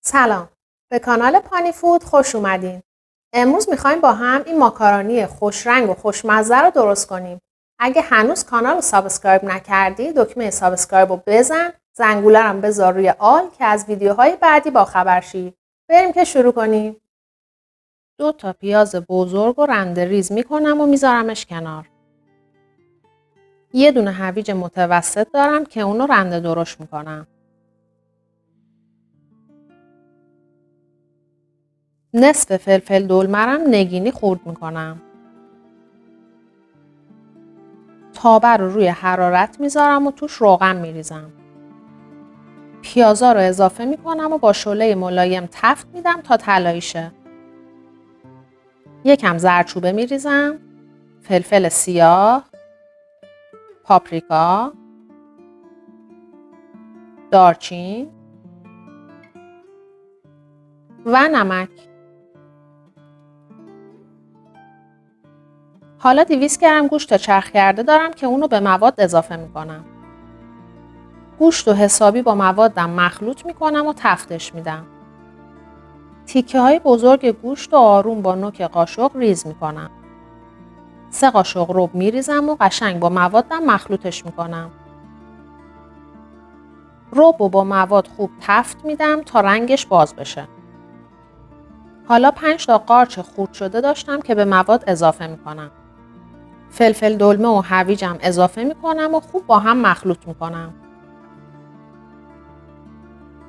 سلام، به کانال پانی فود خوش اومدین. امروز میخوایم با هم این ماکارونی خوش رنگ و خوشمزه رو درست کنیم. اگه هنوز کانال رو سابسکرایب نکردی، دکمه سابسکرایب رو بزن، زنگوله رو بذار روی آل که از ویدیوهای بعدی باخبر شی. بریم که شروع کنیم. 2 تا پیاز بزرگ رو رنده ریز میکنم و میذارمش کنار. یه دونه هویج متوسط دارم که اونو رنده درشت میکنم. نصف فلفل دلمرم نگینی خورد میکنم. تابه رو روی حرارت میذارم و توش روغن میریزم. پیازا رو اضافه میکنم و با شعله ملایم تفت میدم تا طلایی شه. یکم زردچوبه میریزم، فلفل سیاه، پاپریکا، دارچین و نمک. حالا 200 گرم گوشت چرخ کرده دارم که اونو به مواد اضافه میکنم. گوشت رو حسابی با موادم مخلوط میکنم و تفتش میدم. تیکه های بزرگ گوشت رو آروم با نوک قاشق ریز میکنم. 3 قاشق رب میریزم و قشنگ با موادم مخلوطش میکنم. رب رو با مواد خوب تفت میدم تا رنگش باز بشه. حالا 5 تا قارچ خورد شده داشتم که به مواد اضافه میکنم. فلفل دلمه و هویجم اضافه میکنم و خوب با هم مخلوط میکنم.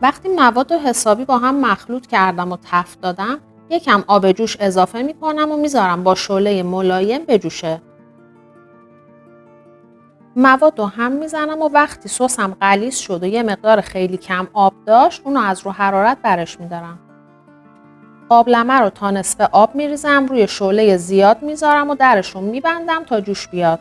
وقتی مواد رو حسابی با هم مخلوط کردم و تفت دادم، یکم آب جوش اضافه میکنم و میذارم با شعله ملایم بجوشه. مواد رو هم میزنم و وقتی سسم غلیظ شد و یه مقدار خیلی کم آب داشت، اونو از رو حرارت برش میدارم. قابلمه رو تا نصف آب میریزم، روی شعله زیاد میذارم و درش رو میبندم تا جوش بیاد.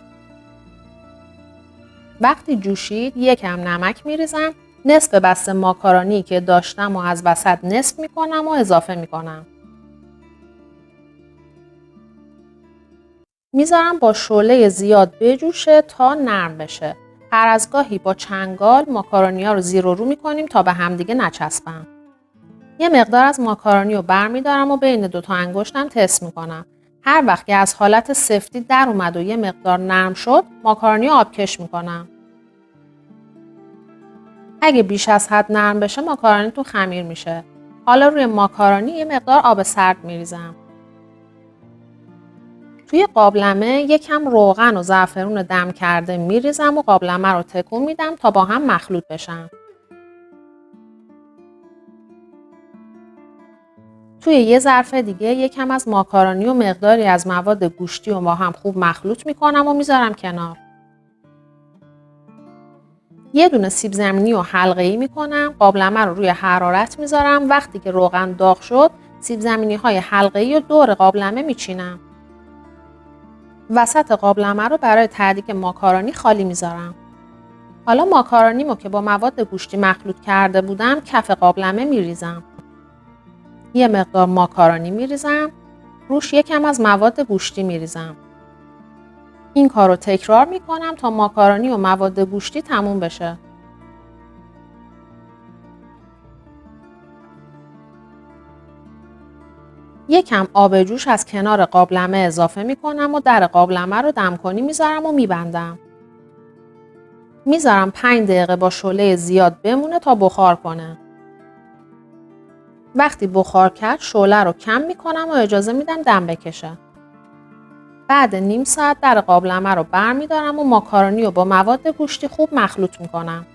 وقتی جوشید یکم نمک میریزم، نصف بسته ماکارونی که داشتم و از وسط نصف میکنم و اضافه میکنم. میذارم با شعله زیاد بجوشه تا نرم بشه. هر از گاهی با چنگال ماکارونی‌ها رو زیر و رو میکنیم تا به همدیگه نچسبن. یه مقدار از ماکارونی رو برمیدارم و بین 2 تا انگشتم تست میکنم. هر وقت که از حالت سفتی در اومد و یه مقدار نرم شد، ماکارونی رو آبکش میکنم. اگه بیش از حد نرم بشه ماکارونیتون خمیر میشه. حالا روی ماکارونی یه مقدار آب سرد میریزم. توی قابلمه یکم روغن و زعفرون دم کرده میریزم و قابلمه رو تکون میدم تا با هم مخلوط بشن. توی یه ظرف دیگه یکم از ماکارونی و مقداری از مواد گوشتی رو با هم خوب مخلوط میکنم و میذارم کنار. یه دونه سیب زمینی رو حلقه‌ای میکنم، قابلمه رو روی حرارت میذارم. وقتی که روغن داغ شد، سیب زمینی های حلقه‌ای رو دور قابلمه میچینم. وسط قابلمه رو برای تعدیق ماکارونی خالی میذارم. حالا ماکارونیمو که با مواد گوشتی مخلوط کرده بودم کف قابلمه میریزم. یه مقدار ماکارونی میریزم، روش یکم از مواد گوشتی میریزم. این کار رو تکرار میکنم تا ماکارونی و مواد گوشتی تموم بشه. یکم آب جوش از کنار قابلمه اضافه میکنم و در قابلمه رو دمکنی میذارم و میبندم. میذارم 5 دقیقه با شعله زیاد بمونه تا بخار کنه. وقتی بخار کرد شعله رو کم میکنم و اجازه میدم دم بکشه. بعد نیم ساعت در قابلمه رو برمیدارم و ماکارونی رو با مواد گوشتی خوب مخلوط میکنم.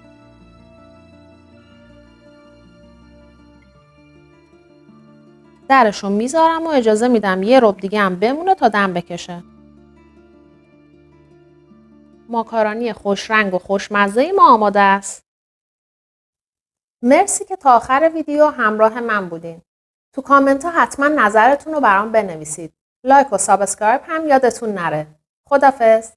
درش رو میذارم و اجازه میدم یه ربع دیگه هم بمونه تا دم بکشه. ماکارونی خوش رنگ و خوشمزه ما آماده است. مرسی که تا آخر ویدیو همراه من بودین. تو کامنت ها حتما نظرتون رو برام بنویسید. لایک و سابسکرایب هم یادتون نره. خداحافظ.